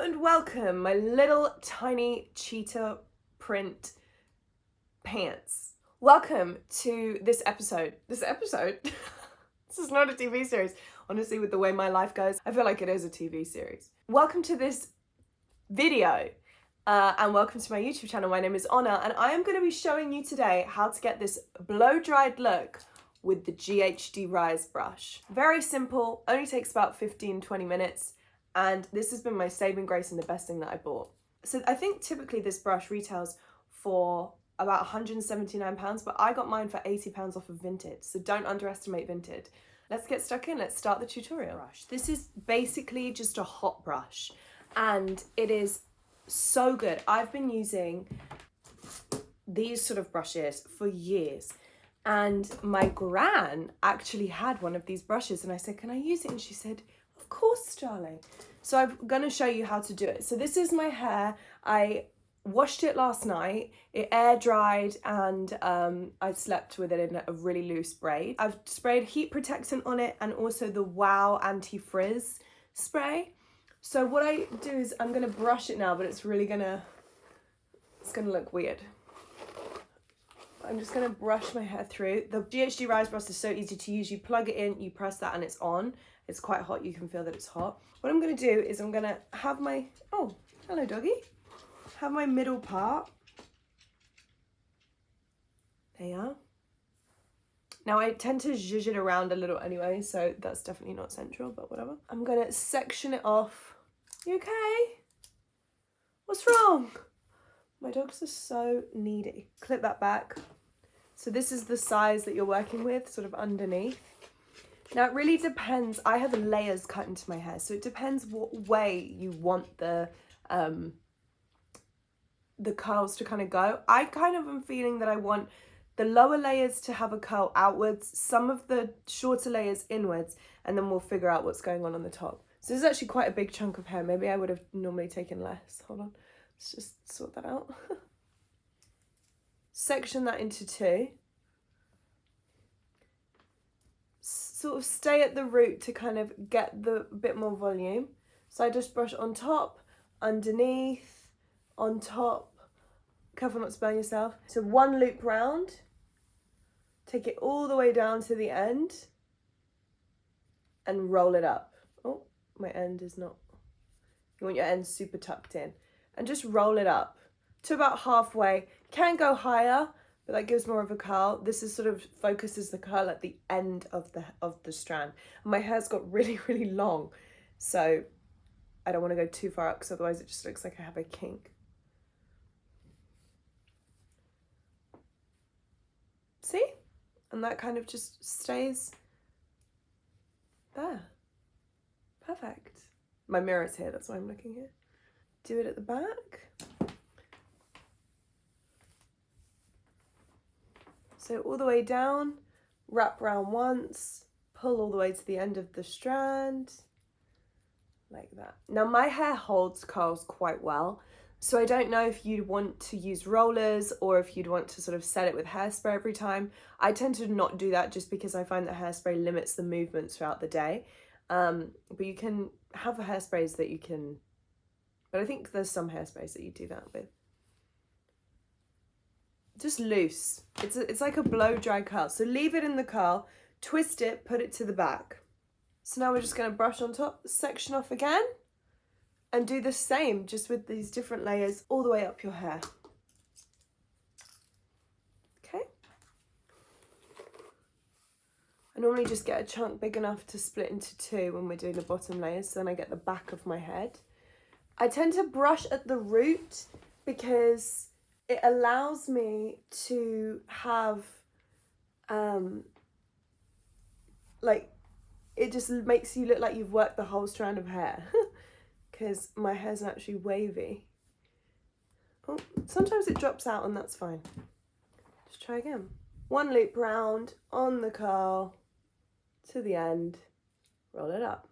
and welcome, my little tiny cheetah print pants. Welcome to this episode. This is not a TV series. Honestly, with the way my life goes, I feel like it is a TV series. Welcome to this video and welcome to my YouTube channel. My name is Honor and I am going to be showing you today how to get this blow-dried look with the GHD Rise brush. Very simple, only takes about 15-20 minutes. And this has been my saving grace and the best thing that I bought. So I think typically this brush retails for about £179, but I got mine for £80 off of Vinted. So don't underestimate Vinted. Let's get stuck in, let's start the tutorial. This is basically just a hot brush and it is so good. I've been using these sort of brushes for years. And my gran actually had one of these brushes and I said, can I use it? And she said, of course, darling. So I'm going to show you how to do it. So this is my hair. I washed it last night. It air dried and I slept with it in a really loose braid. I've sprayed heat protectant on it and also the Wow anti-frizz spray. So what I do is I'm going to brush it now, but it's really going to look weird. I'm just going to brush my hair through. The GHD Rise Brush is so easy to use. You plug it in, you press that and it's on. It's quite hot, you can feel that it's hot. What I'm going to do is I'm going to have my, oh, hello doggy. Have my middle part. There you are. Now I tend to zhuzh it around a little anyway, so that's definitely not central, but whatever. I'm going to section it off. You okay? What's wrong? My dogs are so needy. Clip that back. So this is the size that you're working with, sort of underneath. Now it really depends. I have layers cut into my hair, so it depends what way you want the curls to kind of go. I kind of am feeling that I want the lower layers to have a curl outwards, some of the shorter layers inwards, and then we'll figure out what's going on the top. So this is actually quite a big chunk of hair. Maybe I would have normally taken less. Hold on. Let's just sort that out. Section that into two. Sort of stay at the root to kind of get the bit more volume. So I just brush on top, underneath, on top. Careful not to burn yourself. So one loop round. Take it all the way down to the end. And roll it up. Oh, my end is not. You want your end super tucked in. And just roll it up to about halfway. Can go higher, but that gives more of a curl. This is sort of focuses the curl at the end of the strand. And my hair's got really, really long, so I don't want to go too far up because otherwise it just looks like I have a kink. See? And that kind of just stays there. Perfect. My mirror's here, that's why I'm looking here. Do it at the back. So all the way down, wrap round once, pull all the way to the end of the strand, like that. Now my hair holds curls quite well, so I don't know if you'd want to use rollers or if you'd want to sort of set it with hairspray every time. I tend to not do that just because I find that hairspray limits the movement throughout the day. But you can have hairsprays that you can. But I think there's some hairsprays that you do that with. Just loose. It's like a blow dry curl. So leave it in the curl, twist it, put it to the back. So now we're just going to brush on top, section off again, and do the same just with these different layers all the way up your hair. Okay. I normally just get a chunk big enough to split into two when we're doing the bottom layers, so then I get the back of my head. I tend to brush at the root because it allows me to have, like, it just makes you look like you've worked the whole strand of hair because my hair's actually wavy. Oh, sometimes it drops out and that's fine. Just try again. One loop round on the curl to the end, roll it up.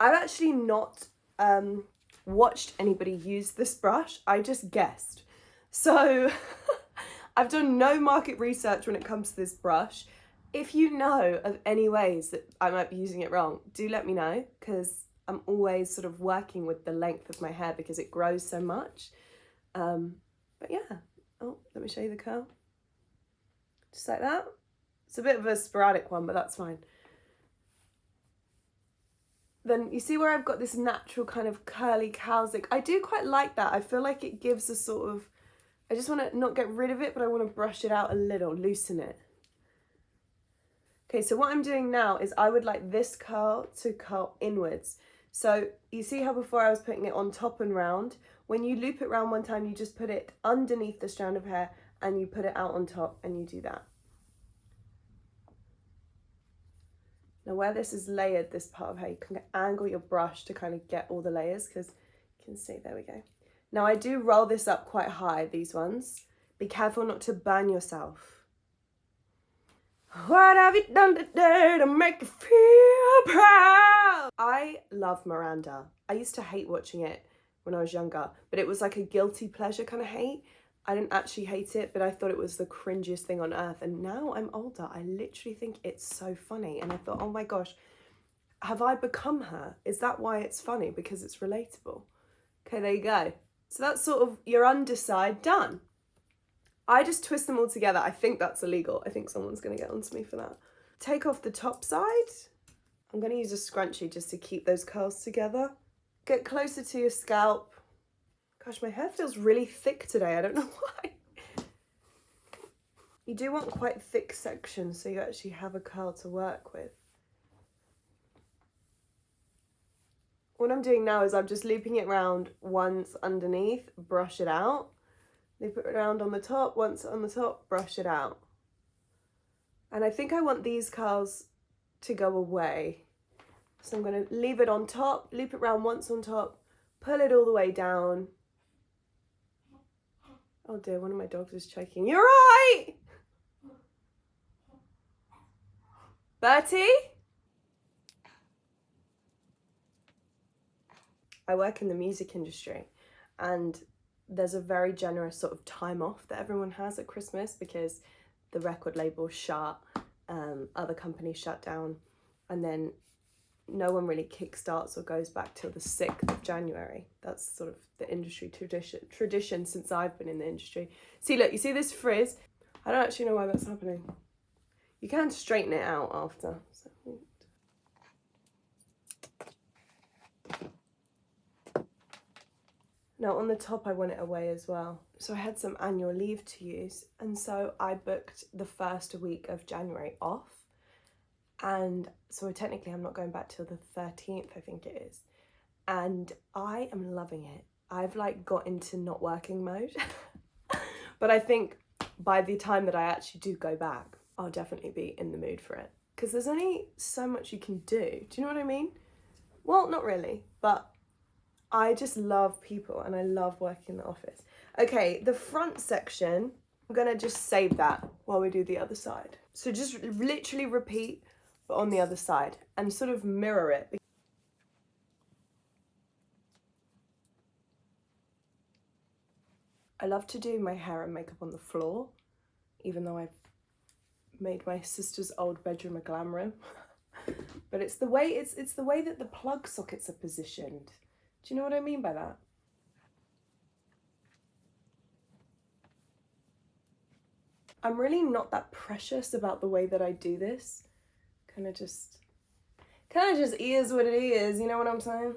I've actually not, watched anybody use this brush. I just guessed. So I've done no market research when it comes to this brush. If you know of any ways that I might be using it wrong, do let me know because I'm always sort of working with the length of my hair because it grows so much. But yeah, oh, let me show you the curl. Just like that. It's a bit of a sporadic one, but that's fine. Then you see where I've got this natural kind of curly cowsick. I do quite like that. I feel like it gives a sort of, I just want to not get rid of it, but I want to brush it out a little, loosen it. Okay, so what I'm doing now is I would like this curl to curl inwards. So you see how before I was putting it on top and round? When you loop it round one time, you just put it underneath the strand of hair and you put it out on top and you do that. Now where this is layered, this part of hair, you can angle your brush to kind of get all the layers because you can see, there we go. Now I do roll this up quite high, these ones. Be careful not to burn yourself. What have you done today to make you feel proud? I love Miranda. I used to hate watching it when I was younger, but it was like a guilty pleasure kind of hate. I didn't actually hate it, but I thought it was the cringiest thing on earth. And now I'm older, I literally think it's so funny. And I thought, oh my gosh, have I become her? Is that why it's funny? Because it's relatable. Okay, there you go. So that's sort of your underside done. I just twist them all together. I think that's illegal. I think someone's going to get onto me for that. Take off the top side. I'm going to use a scrunchie just to keep those curls together. Get closer to your scalp. Gosh, my hair feels really thick today. I don't know why. You do want quite thick sections so you actually have a curl to work with. What I'm doing now is I'm just looping it round once underneath, brush it out. Loop it around on the top, once on the top, brush it out. And I think I want these curls to go away. So I'm going to leave it on top, loop it round once on top, pull it all the way down. Oh dear, one of my dogs is choking. You're right! Bertie? I work in the music industry and there's a very generous sort of time off that everyone has at Christmas because the record labels shut, other companies shut down, and then no one really kickstarts or goes back till the 6th of January. That's sort of the industry tradition since I've been in the industry. See, look, you see this frizz? I don't actually know why that's happening. You can straighten it out after. So. Now on the top I want it away as well. So I had some annual leave to use and so I booked the first week of January off. And so technically I'm not going back till the 13th, I think it is. And I am loving it. I've like got into not working mode. But I think by the time that I actually do go back, I'll definitely be in the mood for it. Because there's only so much you can do. Do you know what I mean? Well, not really, but I just love people and I love working in the office. Okay, the front section, I'm gonna just save that while we do the other side. So just literally repeat, but on the other side and sort of mirror it. I love to do my hair and makeup on the floor, even though I've made my sister's old bedroom a glam room. But it's the way it's the way that the plug sockets are positioned. Do you know what I mean by that? I'm really not that precious about the way that I do this. Kind of just is what it is, you know what I'm saying?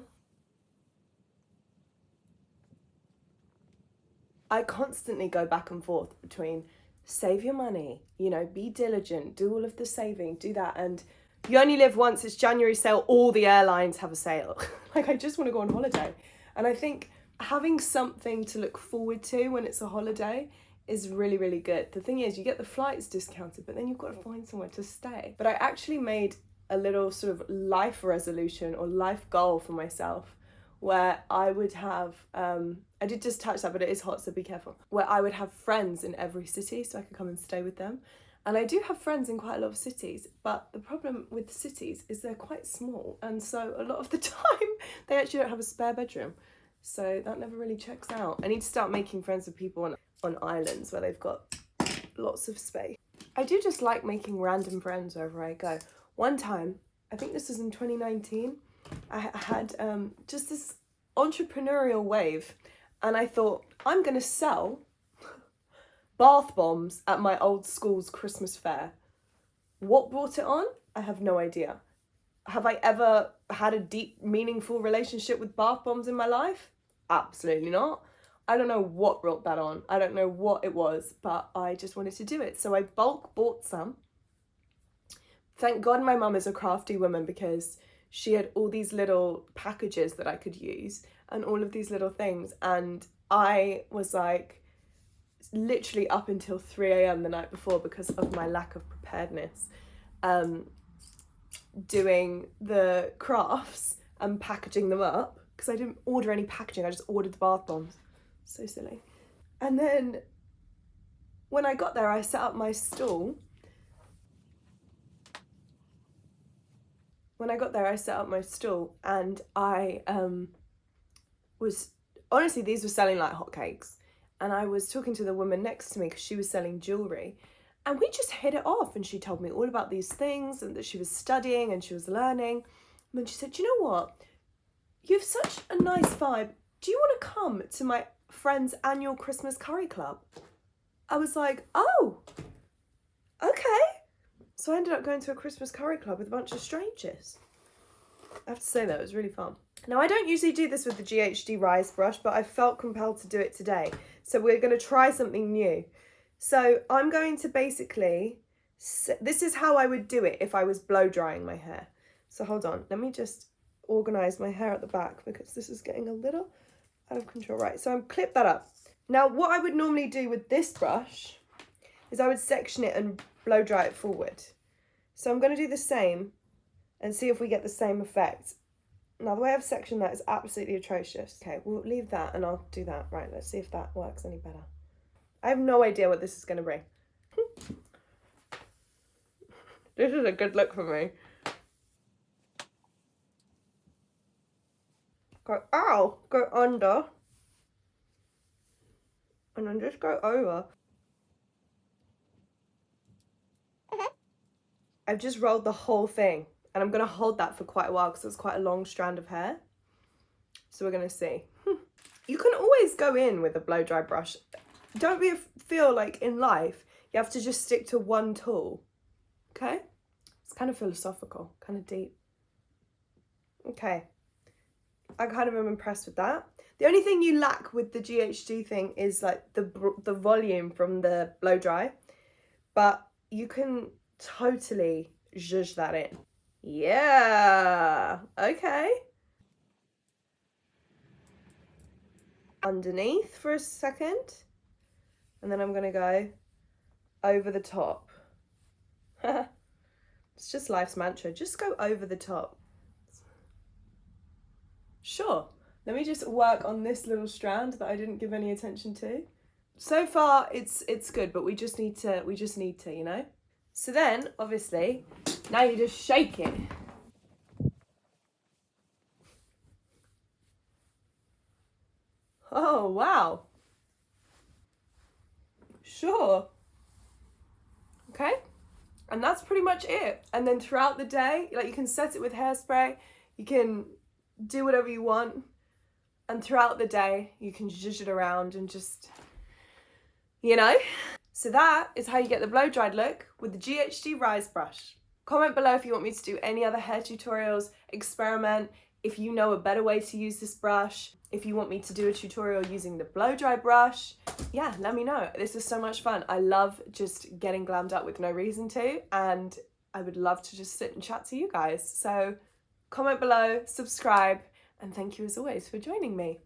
I constantly go back and forth between save your money, you know, be diligent, do all of the saving, do that, and you only live once, it's January sale, all the airlines have a sale. Like, I just want to go on holiday. And I think having something to look forward to when it's a holiday is really, really good. The thing is, you get the flights discounted, but then you've got to find somewhere to stay. But I actually made a little sort of life resolution or life goal for myself where I would have, I did just touch that, but it is hot, so be careful, where I would have friends in every city so I could come and stay with them. And I do have friends in quite a lot of cities, but the problem with cities is they're quite small. And so a lot of the time, they actually don't have a spare bedroom. So that never really checks out. I need to start making friends with people on islands where they've got lots of space. I do just like making random friends wherever I go. One time, I think this was in 2019, I had just this entrepreneurial wave, and I thought, I'm going to sell bath bombs at my old school's Christmas fair. What brought it on? I have no idea. Have I ever had a deep, meaningful relationship with bath bombs in my life? Absolutely not. I don't know what brought that on. I don't know what it was, but I just wanted to do it. So I bulk bought some. Thank God my mum is a crafty woman, because she had all these little packages that I could use and all of these little things. And I was like literally up until 3 a.m. the night before, because of my lack of preparedness, doing the crafts and packaging them up, because I didn't order any packaging. I just ordered the bath bombs. So silly. And then when I got there, I set up my stall. And I was, honestly, these were selling like hotcakes. And I was talking to the woman next to me, because she was selling jewellery. And we just hit it off, and she told me all about these things and that she was studying and she was learning. And then she said, "Do you know what? You have such a nice vibe. Do you want to come to my friend's annual Christmas curry club?" I was like, oh, okay. So I ended up going to a Christmas curry club with a bunch of strangers. I have to say that, it was really fun. Now, I don't usually do this with the GHD Rise brush, but I felt compelled to do it today. So we're going to try something new. So I'm going to basically, this is how I would do it if I was blow drying my hair. So hold on, let me just organise my hair at the back, because this is getting a little out of control. Right, so I'm clip that up. Now, what I would normally do with this brush is I would section it and blow dry it forward. So I'm going to do the same and see if we get the same effect. Now, the way I've sectioned that is absolutely atrocious. Okay, we'll leave that and I'll do that. Right, let's see if that works any better. I have no idea what this is going to bring. This is a good look for me. Go, ow, go under. And then just go over. I've just rolled the whole thing, and I'm going to hold that for quite a while because it's quite a long strand of hair. So we're going to see. You can always go in with a blow dry brush. Don't feel like in life you have to just stick to one tool. Okay? It's kind of philosophical, kind of deep. Okay. I kind of am impressed with that. The only thing you lack with the GHD thing is like the volume from the blow dry, but you can totally zhuzh that in. Yeah, okay. Underneath for a second, and then I'm gonna go over the top. It's just life's mantra, just go over the top. Sure, let me just work on this little strand that I didn't give any attention to. So far it's good, but we just need to, you know? So then, obviously, now you just shake it. Oh, wow. Sure. Okay. And that's pretty much it. And then throughout the day, like, you can set it with hairspray, you can do whatever you want. And throughout the day, you can zhuzh it around and just, you know? So that is how you get the blow dried look with the GHD Rise brush. Comment below if you want me to do any other hair tutorials, experiment, if you know a better way to use this brush, if you want me to do a tutorial using the blow dry brush. Yeah, let me know. This is so much fun. I love just getting glammed up with no reason to, and I would love to just sit and chat to you guys. So comment below, subscribe, and thank you as always for joining me.